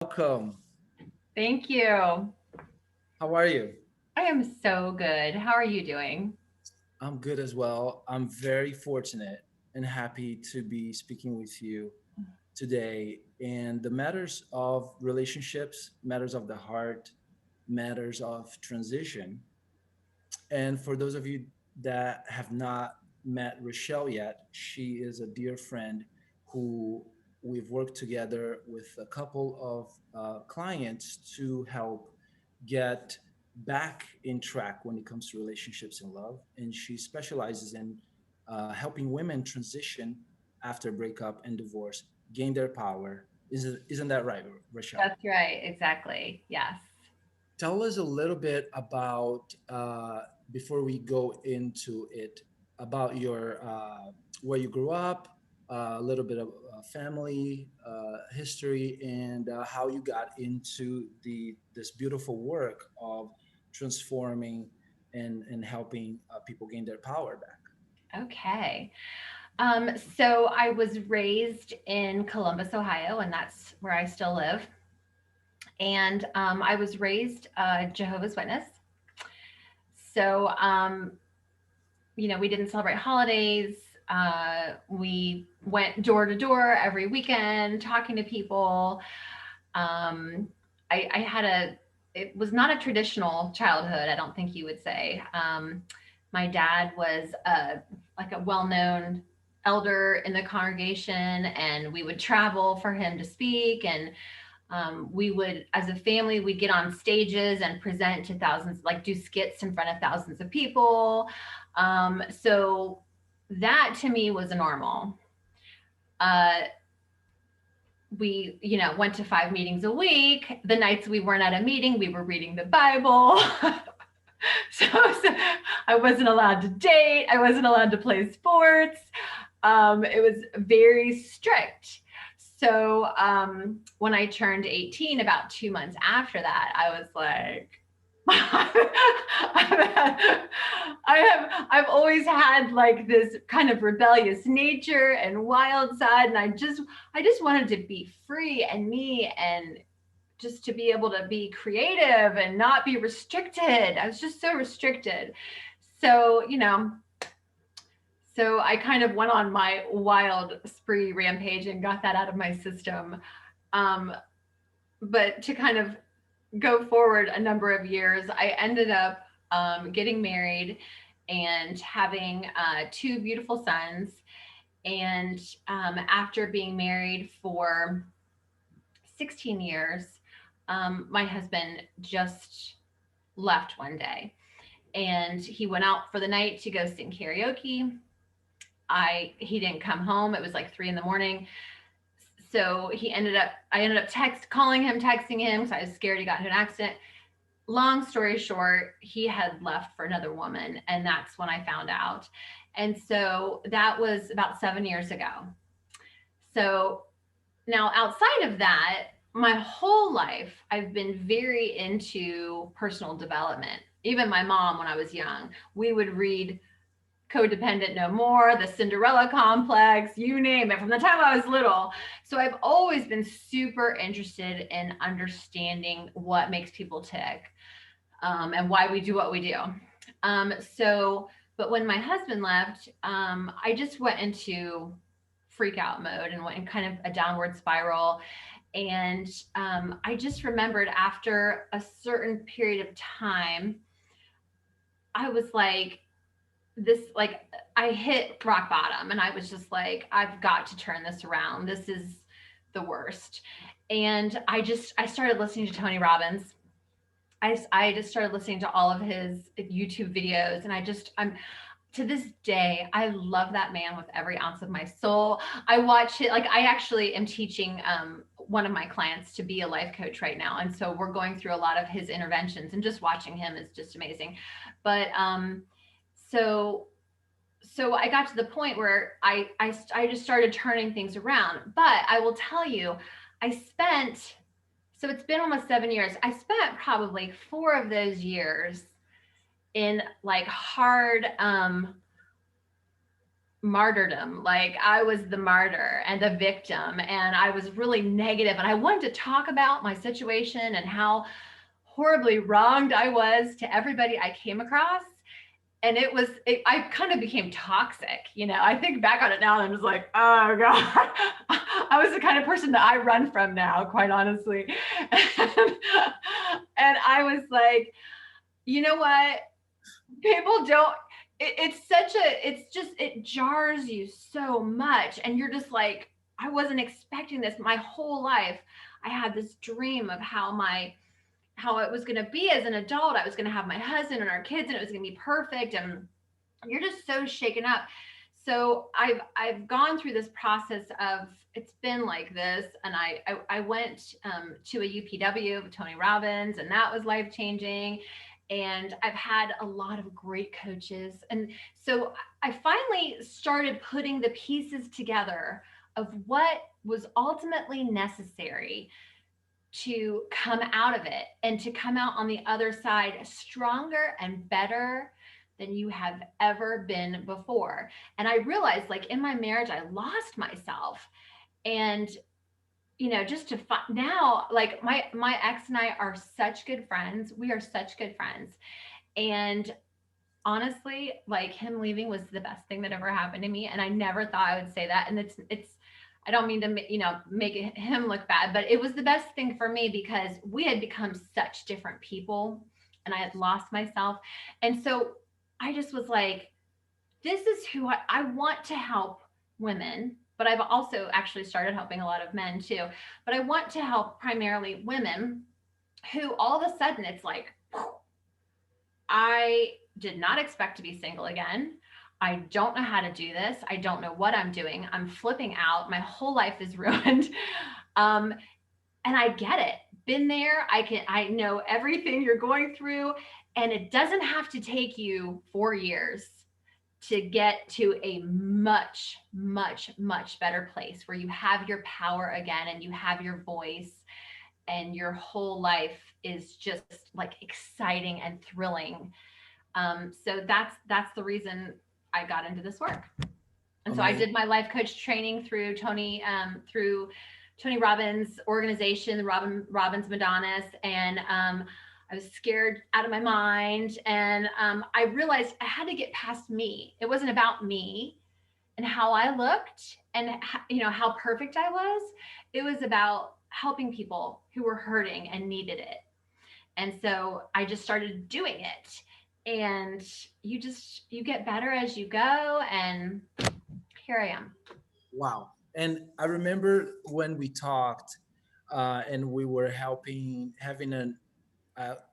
Welcome. Thank you. I How are you? am so good. How are you doing? I'm good as well. I'm very fortunate and happy to be speaking with you today. And the matters of relationships, matters of the heart, matters of transition. And for those of you that have not met Rachelle yet, she is a dear friend who we've worked together with a couple of clients to help get back in track when it comes to relationships and love. And she specializes in helping women transition after breakup and divorce, gain their power. Isn't that right, Rachelle? That's right. Exactly. Yes. Tell us a little bit about before we go into it about your where you grew up, a little bit of family history, and how you got into the this beautiful work of transforming and helping people gain their power back. Okay. So I was raised in Columbus, Ohio, and that's where I still live. And I was raised a Jehovah's Witness. So, we didn't celebrate holidays. We went door to door every weekend talking to people. Um, I had it was not a traditional childhood, I don't think you would say. My dad was like a well known elder in the congregation, and we would travel for him to speak. And we would, as a family, we'd get on stages and present to thousands, like do skits in front of thousands of people. So that to me was normal. Uh, we went to 5 meetings a week. The nights we weren't at a meeting, we were reading the Bible. So I wasn't allowed to date, I wasn't allowed to play sports. It was very strict. So when I turned 18, about 2 months after that, I was like, I've always had like this kind of rebellious nature and wild side, and I just wanted to be free and me, and just to be able to be creative and not be restricted. I was just so restricted. So, so I kind of went on my wild spree rampage and got that out of my system. Um, but to kind of go forward a number of years, I ended up getting married and having two beautiful sons. And after being married for 16 years, my husband just left one day, and he went out for the night to go sing karaoke. He didn't come home. It was like 3 in the morning. So I ended up calling him, texting him because I was scared he got into an accident. Long story short, he had left for another woman, and that's when I found out. And so that was about 7 years ago. So now, outside of that, my whole life, I've been very into personal development. Even my mom, when I was young, we would read Codependent No More, The Cinderella Complex, you name it, from the time I was little. So I've always been super interested in understanding what makes people tick, and why we do what we do. But when my husband left, I just went into freak out mode and went in kind of a downward spiral. And I just remembered after a certain period of time, I was like, like, I hit rock bottom, and I was just like, I've got to turn this around. This is the worst. And I started listening to Tony Robbins. I just started listening to all of his YouTube videos, and I'm to this day, I love that man with every ounce of my soul. I watch it, like, I actually am teaching one of my clients to be a life coach right now. And so we're going through a lot of his interventions, and just watching him is just amazing. But so so I got to the point where I just started turning things around. But I will tell you, I spent so it's been almost 7 years. I spent probably 4 of those years in like hard martyrdom. Like I was the martyr and the victim, and I was really negative, and I wanted to talk about my situation and how horribly wronged I was to everybody I came across. And I kind of became toxic. I think back on it now and I'm just like, oh God, I was the kind of person that I run from now, quite honestly. And I was like, you know what? People don't, it's just, it jars you so much. And you're just like, I wasn't expecting this my whole life. I had this dream of how it was going to be as an adult. I was going to have my husband and our kids, and it was going to be perfect. And you're just so shaken up. So I've gone through this process of, it's been like this, and I went to a UPW with Tony Robbins, and that was life changing. And I've had a lot of great coaches, and so I finally started putting the pieces together of what was ultimately necessary to come out of it and to come out on the other side stronger and better than you have ever been before. And I realized, like, in my marriage, I lost myself. And just to now, like, my ex and I are such good friends. We are such good friends. And honestly, like, him leaving was the best thing that ever happened to me. And I never thought I would say that. And it's I don't mean to, make him look bad, but it was the best thing for me because we had become such different people, and I had lost myself. And so I just was like, this is who I want to help women, but I've also actually started helping a lot of men too. But I want to help primarily women who all of a sudden it's like, I did not expect to be single again. I don't know how to do this. I don't know what I'm doing. I'm flipping out. My whole life is ruined. Um, and I get it. Been there. I know everything you're going through. And it doesn't have to take you 4 years to get to a much, much, much better place where you have your power again and you have your voice and your whole life is just like exciting and thrilling. So that's the reason I got into this work. And so I Amazing. did my life coach training through Tony Robbins' organization, the Robbins Madonnas, and I was scared out of my mind. And I realized I had to get past me. It wasn't about me and how I looked and how perfect I was. It was about helping people who were hurting and needed it. And so I just started doing it. And you get better as you go, and here I am. Wow. And I remember when we talked, and we were having an,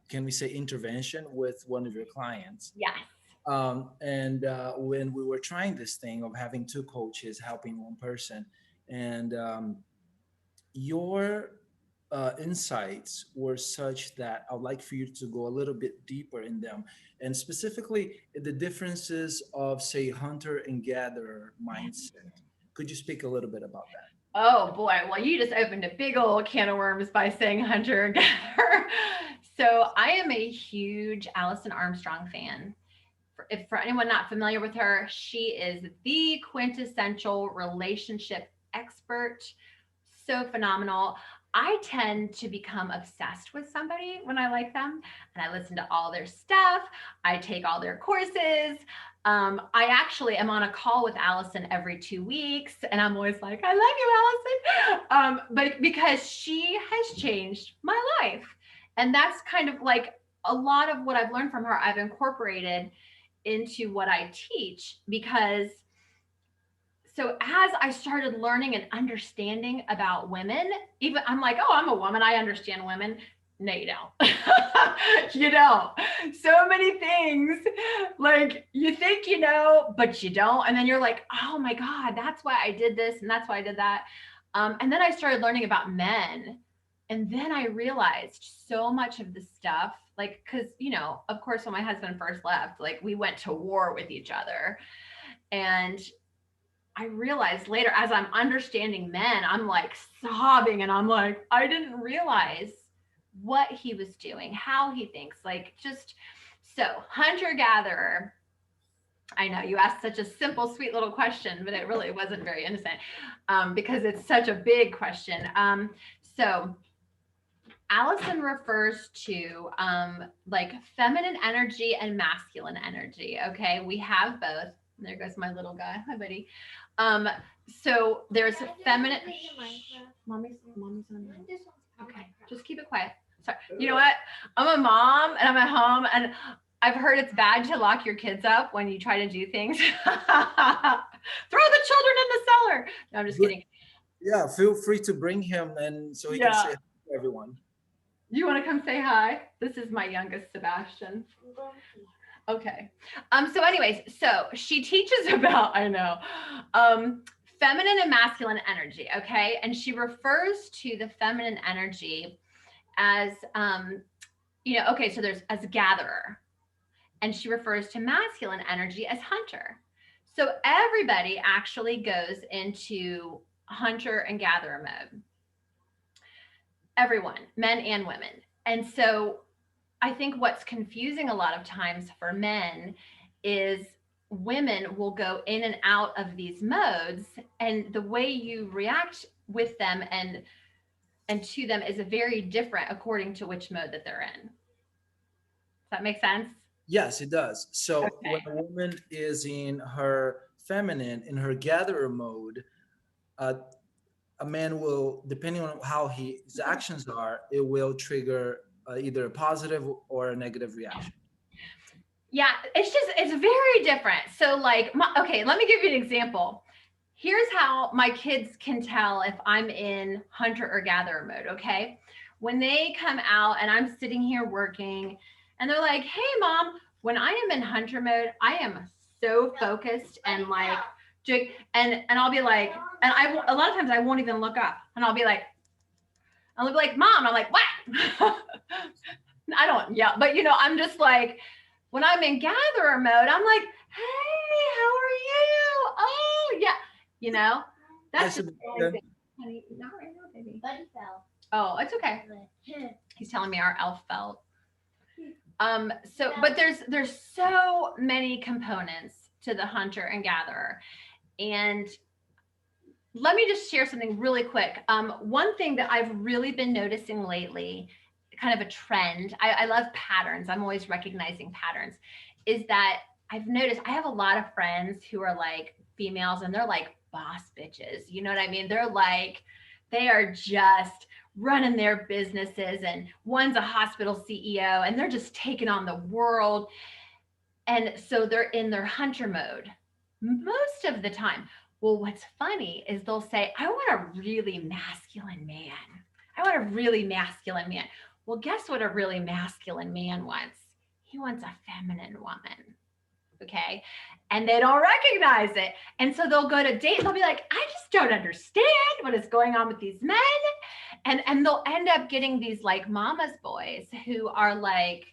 can we say, intervention with one of your clients. Yes. And when we were trying this thing of having two coaches helping one person, and your insights were such that I'd like for you to go a little bit deeper in them, and specifically the differences of, say, hunter and gatherer mindset. Could you speak a little bit about that? Oh boy. Well, you just opened a big old can of worms by saying hunter gatherer. So I am a huge Alison Armstrong fan. If for anyone not familiar with her, she is the quintessential relationship expert. So phenomenal. I tend to become obsessed with somebody when I like them, and I listen to all their stuff. I take all their courses. I actually am on a call with Allison every 2 weeks, and I'm always like, I love you, Allison. But because she has changed my life. And that's kind of like a lot of what I've learned from her, I've incorporated into what I teach. Because so as I started learning and understanding about women, even I'm like, oh, I'm a woman, I understand women. No, you don't. You don't. So many things, like, you think you know, but you don't. And then you're like, oh my God, that's why I did this and that's why I did that. And then I started learning about men. And then I realized so much of the stuff, like, because, of course, when my husband first left, like, we went to war with each other. And I realized later, as I'm understanding men, I'm like sobbing, and I'm like, I didn't realize what he was doing, how he thinks, like, just so hunter gatherer. I know you asked such a simple, sweet little question, but it really wasn't very innocent, because it's such a big question. So Allison refers to like feminine energy and masculine energy. Okay, we have both. There goes my little guy. Hi, buddy. Um, so there's feminine. Mommy's on. Okay, just keep it quiet. Sorry. You know what? I'm a mom and I'm at home, and I've heard it's bad to lock your kids up when you try to do things. Throw the children in the cellar. No, I'm just But kidding. yeah, feel free to bring him and so he can say Yeah. hi to everyone. You want to come say hi? This is my youngest Sebastian. Okay. So anyways, so she teaches about, I know, um feminine and masculine energy, okay? And she refers to the feminine energy as okay, so there's as a gatherer, and she refers to masculine energy as hunter. So everybody actually goes into hunter and gatherer mode. Everyone, men and women. And so I think what's confusing a lot of times for men is women will go in and out of these modes, and the way you react with them and to them is very different according to which mode that they're in. Does that make sense? Yes, it does. So when Okay. a woman is in her feminine, in her gatherer mode, uh, a man will, depending on how his actions are, it will trigger either a positive or a negative reaction. Yeah, it's very different. So like okay, let me give you an example. Here's how my kids can tell if I'm in hunter or gatherer mode, okay? When they come out and I'm sitting here working and they're like, "Hey mom," when I am in hunter mode, I am so focused and like and I'll be like, and a lot of times I won't even look up, and I'll be like, "Mom," I'm like, "What?" I don't yell, but I'm just like, when I'm in gatherer mode, I'm like, "Hey, how are you? Oh, yeah." You know, Hi, that's just the only thing. Sebastian. Honey, not right now, baby. Buddy fell. Oh, it's okay. He's telling me our elf fell. But there's so many components to the hunter and gatherer, and let me just share something really quick. One thing that I've really been noticing lately, kind of a trend, I love patterns. I'm always recognizing patterns, is that I've noticed I have a lot of friends who are like females and they're like boss bitches. You know what I mean? They're like, they are just running their businesses, and one's a hospital CEO and they're just taking on the world. And so they're in their hunter mode most of the time. Well, what's funny is they'll say, "I want a really masculine man. I want a really masculine man." Well, guess what a really masculine man wants? He wants a feminine woman. Okay. And they don't recognize it. And so they'll go to date and they'll be like, "I just don't understand what is going on with these men." And they'll end up getting these like mama's boys who are like,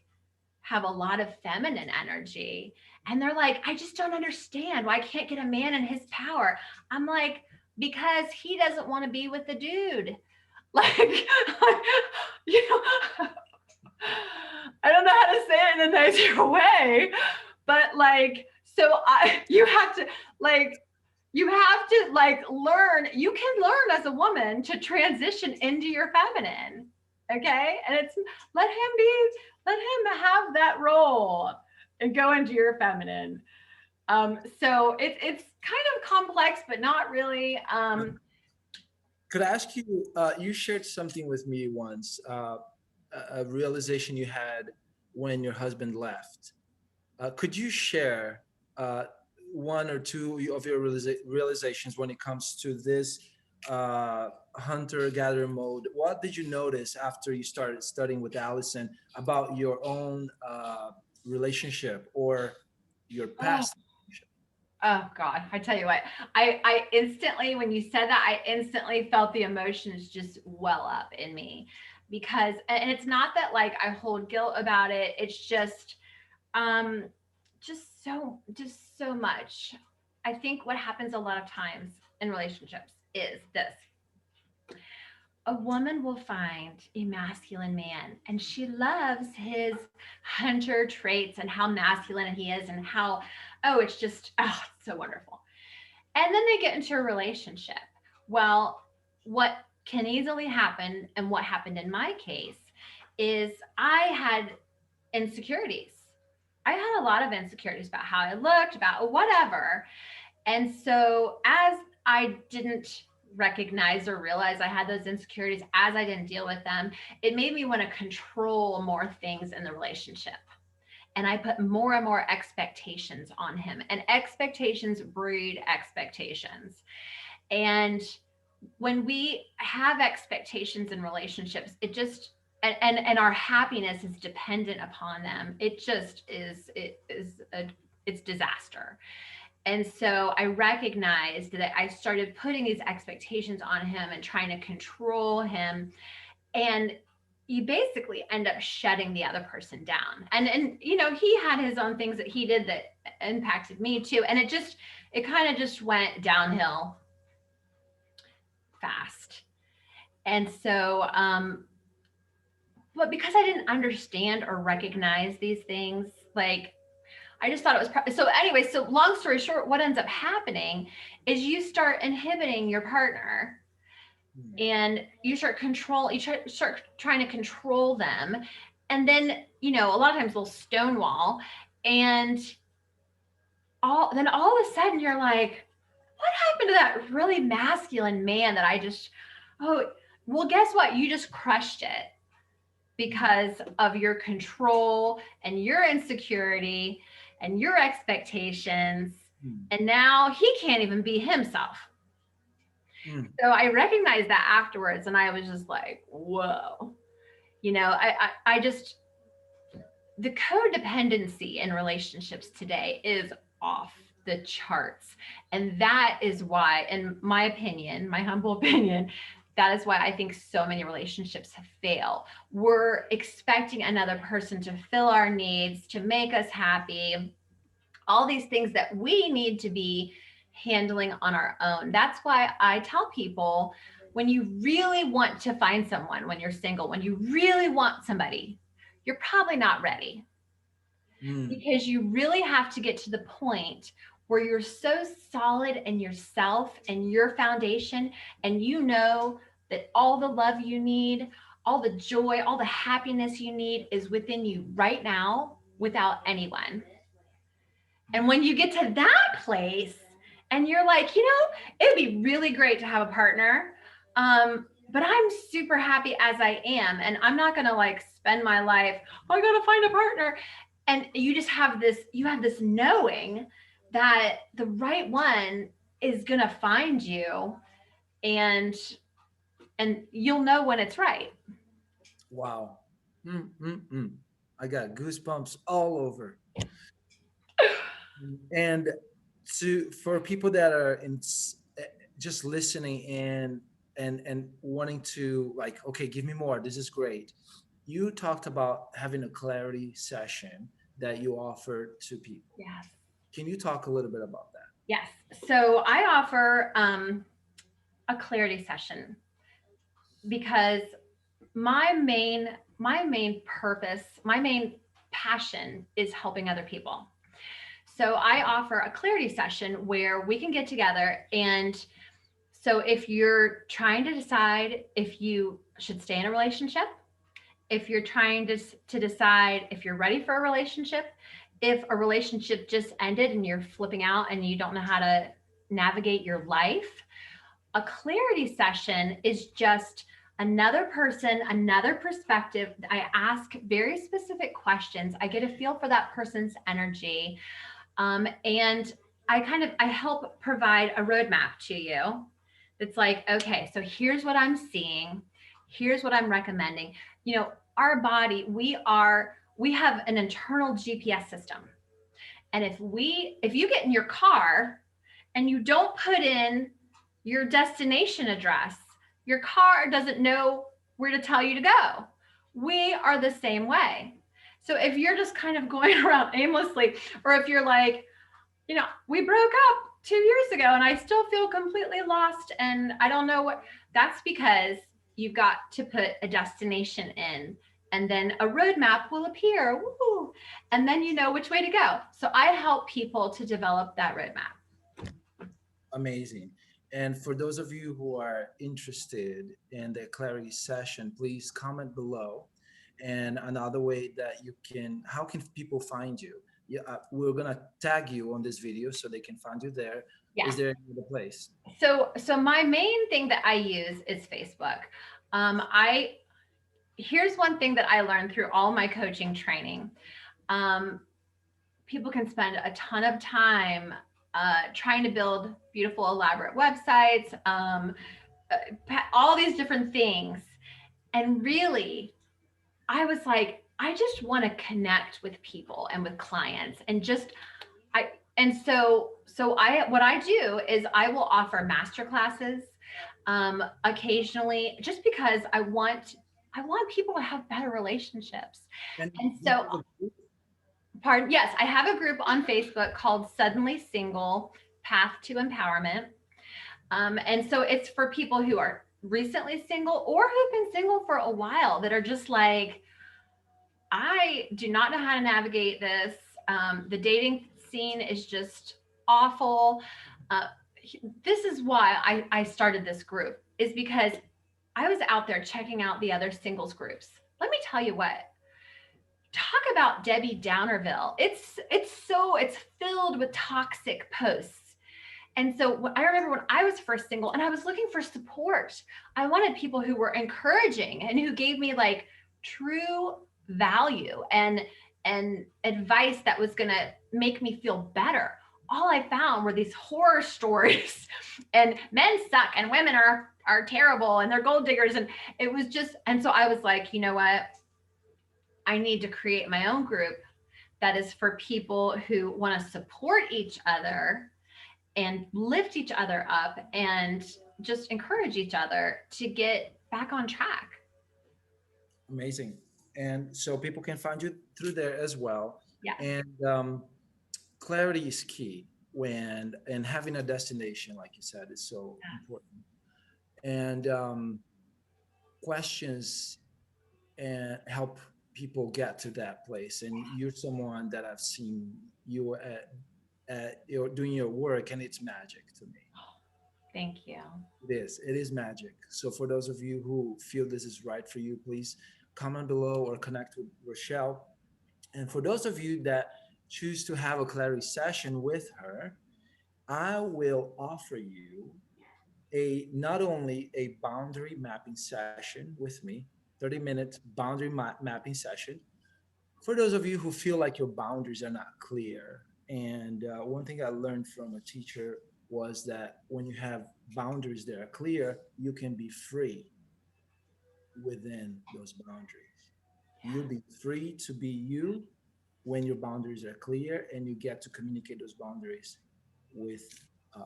have a lot of feminine energy. And they're like, "I just don't understand why I can't get a man in his power." I'm like, "Because he doesn't want to be with the dude." Like, you know, I don't know how to say it in a nicer way, but like, you have to like, learn. You can learn as a woman to transition into your feminine. Okay. And let him have that role and go into your feminine. So it's kind of complex, but not really. Could I ask you? You shared something with me once, a realization you had when your husband left. Could you share uh, one or two of your realizations when it comes to this hunter-gatherer mode? What did you notice after you started studying with Allison about your own relationship or your Oh, past relationship? oh God, I tell you what, I instantly, when you said that, I instantly felt the emotions just well up in me, because, and it's not that like I hold guilt about it. It's um, just so much. I think what happens a lot of times in relationships is this. a woman will find a masculine man and she loves his hunter traits and how masculine he is and how, oh, it's just, oh, it's so wonderful. And then they get into a relationship. Well, what can easily happen, and what happened in my case, is I had insecurities. I had a lot of insecurities about how I looked, about whatever. And so, as I didn't recognize or realize I had those insecurities, as I didn't deal with them, it made me want to control more things in the relationship. And I put more and more expectations on him, and expectations breed expectations. And when we have expectations in relationships, it just, and our happiness is dependent upon them, it just is, it's disaster. And so I recognized that I started putting these expectations on him and trying to control him. And you basically end up shutting the other person down. And you know, he had his own things that he did that impacted me too. And it kind of just went downhill fast. And so but because I didn't understand or recognize these things, like I just thought it was so anyway, so long story short, what ends up happening is you start inhibiting your partner, Mm. and start trying to control them. And then, you know, a lot of times they'll stonewall, and all of a sudden you're like, what happened to that really masculine man that I just, oh, well, guess what? You just crushed it because of your control and your insecurity and your expectations. Mm. And now he can't even be himself. Mm. So I recognized that afterwards, and I was just like, whoa. You know, I just, the codependency in relationships today is off the charts. And that is why, in my opinion, my humble opinion, that is why I think so many relationships fail. We're expecting another person to fill our needs, to make us happy, all these things that we need to be handling on our own. That's why I tell people, when you really want to find someone, when you're single, when you really want somebody, you're probably not ready, Mm. because you really have to get to the point where you're so solid in yourself and your foundation, and you know that all the love you need, all the joy, all the happiness you need is within you right now without anyone. And when you get to that place and you're like, you know, it'd be really great to have a partner. But I'm super happy as I am. And I'm not going to like spend my life, oh, I got to find a partner. And you just have this, you have this knowing that the right one is going to find you, and you'll know when it's right. Wow. Mm. I got goosebumps all over. And to for people that are just listening and wanting to, like, okay, give me more, this is great. You talked about having a clarity session that you offer to people. Yes. Can you talk a little bit about that? Yes. So I offer a clarity session because my main purpose, my main passion is helping other people. So I offer a clarity session where we can get together, and so if you're trying to decide if you should stay in a relationship, if you're trying to decide if you're ready for a relationship, if a relationship just ended and you're flipping out and you don't know how to navigate your life, a clarity session is just another person, another perspective. I ask very specific questions. I get a feel for that person's energy. And I help provide a roadmap to you. It's like, okay, so here's what I'm seeing. Here's what I'm recommending. You know, our body, we have an internal GPS system. And if you get in your car and you don't put in your destination address, your car doesn't know where to tell you to go. We are the same way. So if you're just kind of going around aimlessly, or if you're like, you know, we broke up 2 years ago and I still feel completely lost and I don't know what, that's because you've got to put a destination in, and then a roadmap will appear. Woo! And then you know which way to go. So I help people to develop that roadmap. Amazing. And for those of you who are interested in the clarity session, please comment below. And another way that you can, how can people find you? Yeah, we're gonna tag you on this video so they can find you there. Is Yes. there any other place? So my main thing that I use is Facebook. I Here's one thing that I learned through all my coaching training. Um, People can spend a ton of time trying to build beautiful, elaborate websites, all these different things. And really, I was like, I just want to connect with people and with clients and just I and so I what I do is I will offer master classes occasionally, just because I want people to have better relationships. And And do you so, have a group? pardon, yes, I have a group on Facebook called Suddenly Single: Path to Empowerment. And so it's for people who are recently single or who've been single for a while, that are just like, I do not know how to navigate this. The dating scene is just awful. Uh, this is why I started this group, is because I was out there checking out the other singles groups. Let me tell you what, talk about Debbie Downerville. It's filled with toxic posts. And so I remember when I was first single and I was looking for support, I wanted people who were encouraging and who gave me like true value and advice that was going to make me feel better. All I found were these horror stories and men suck and women are terrible and they're gold diggers, and it was just, and so I was like, you know what? I need to create my own group that is for people who want to support each other and lift each other up and just encourage each other to get back on track. Amazing. And so people can find you through there as well. Yes. And clarity is key when, and having a destination, like you said, is so important. And questions and help people get to that place. And you're someone that I've seen you at your doing your work, and it's magic to me. Thank you. It is magic. So for those of you who feel this is right for you, please comment below or connect with Rachelle. And for those of you that choose to have a clarity session with her, I will offer you a not only a boundary mapping session with me, 30-minute boundary mapping session. For those of you who feel like your boundaries are not clear, and one thing I learned from a teacher was that when you have boundaries that are clear, you can be free within those boundaries. You'll be free to be you when your boundaries are clear and you get to communicate those boundaries with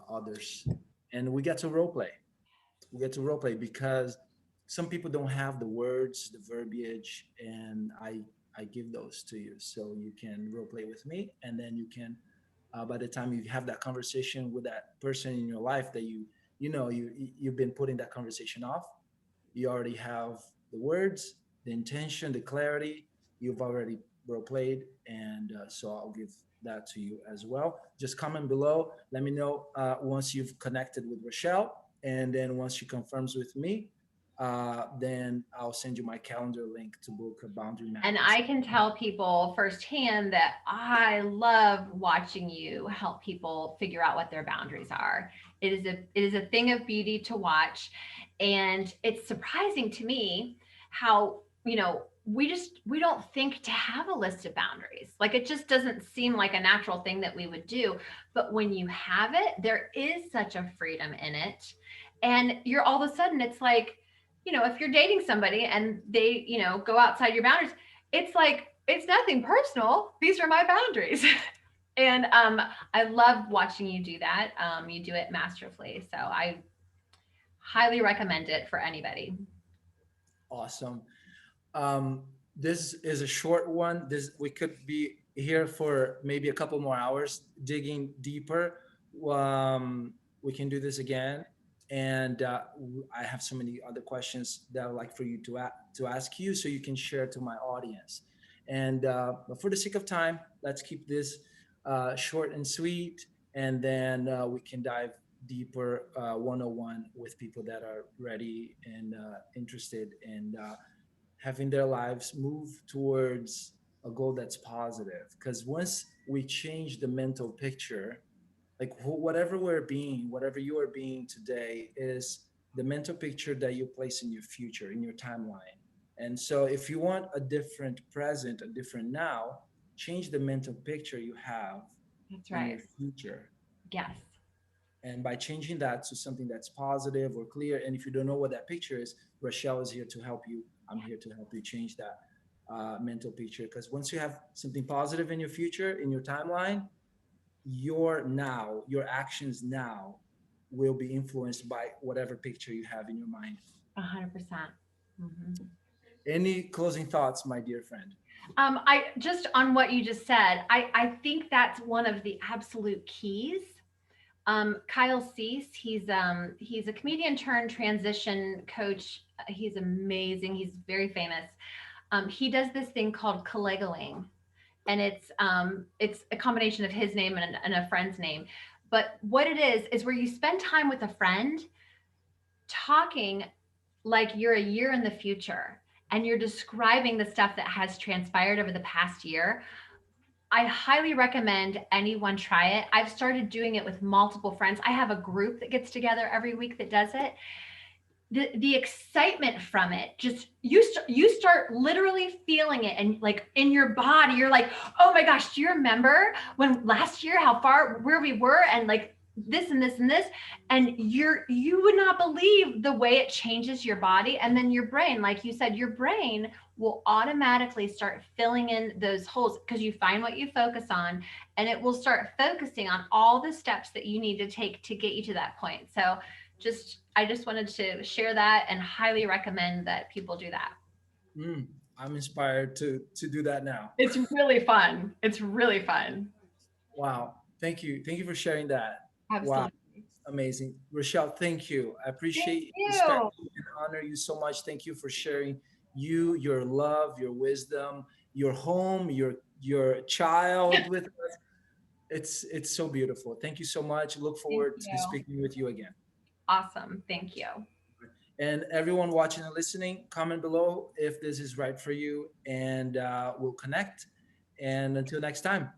others. And we get to role play. We get to role play because some people don't have the words, the verbiage, and I give those to you so you can role play with me, and then you can by the time you have that conversation with that person in your life that you've been putting that conversation off, you already have the words, the intention, the clarity. You've already role played, and so I'll give that to you as well. Just comment below. Let me know once you've connected with Rachelle, and then once she confirms with me, then I'll send you my calendar link to book a boundary And mapping. I can tell people firsthand that I love watching you help people figure out what their boundaries are. It is a thing of beauty to watch, and it's surprising to me how, we don't think to have a list of boundaries. Like, it just doesn't seem like a natural thing that we would do. But when you have it, there is such a freedom in it. And you're all of a sudden, it's like, if you're dating somebody and they, go outside your boundaries, it's like, it's nothing personal. These are my boundaries. And I love watching you do that. You do it masterfully. So I highly recommend it for anybody. Awesome. This is a short one. This we could be here for maybe a couple more hours digging deeper. We can do this again, And I have so many other questions that I would like for you to ask you, so you can share to my audience. And but for the sake of time, let's keep this short and sweet, and then we can dive deeper 101 with people that are ready and interested in having their lives move towards a goal that's positive. Because once we change the mental picture, like whatever we're being, whatever you are being today is the mental picture that you place in your future, in your timeline. And so if you want a different present, a different now, change the mental picture you have That's in your right. future. Yes. And by changing that to something that's positive or clear, and if you don't know what that picture is, Rachelle is here to help you. I'm here to help you change that mental picture. Because once you have something positive in your future, in your timeline, your now, your actions now will be influenced by whatever picture you have in your mind. 100%. Hmm. Any closing thoughts, my dear friend? I just on what you just said, I think that's one of the absolute keys. Kyle Cease, he's a comedian turned transition coach. He's amazing. He's very famous. He does this thing called colegoing, and it's a combination of his name and a friend's name. But what it is where you spend time with a friend talking like you're a year in the future, and you're describing the stuff that has transpired over the past year. I highly recommend anyone try it. I've started doing it with multiple friends. I have a group that gets together every week that does it. The excitement from it, just you start literally feeling it, and like in your body you're like, oh my gosh, do you remember when last year how far where we were, and like this and this and this, and you would not believe the way it changes your body. And then your brain, like you said, your brain will automatically start filling in those holes because you find what you focus on, and it will start focusing on all the steps that you need to take to get you to that point. So I just wanted to share that and highly recommend that people do that. Mm, I'm inspired to do that now. It's really fun. It's really fun. Wow. Thank you for sharing that. Wow. Absolutely. Amazing. Rochelle, thank you. I Thank appreciate, respect you. you, and honor you so much. Thank you for sharing you, your love, your wisdom, your home, your child with us. It's so beautiful. Thank you so much. Look Thank forward to you. speaking with you again. Awesome. Thank you. And everyone watching and listening, comment below if this is right for you, and we'll connect. And until next time.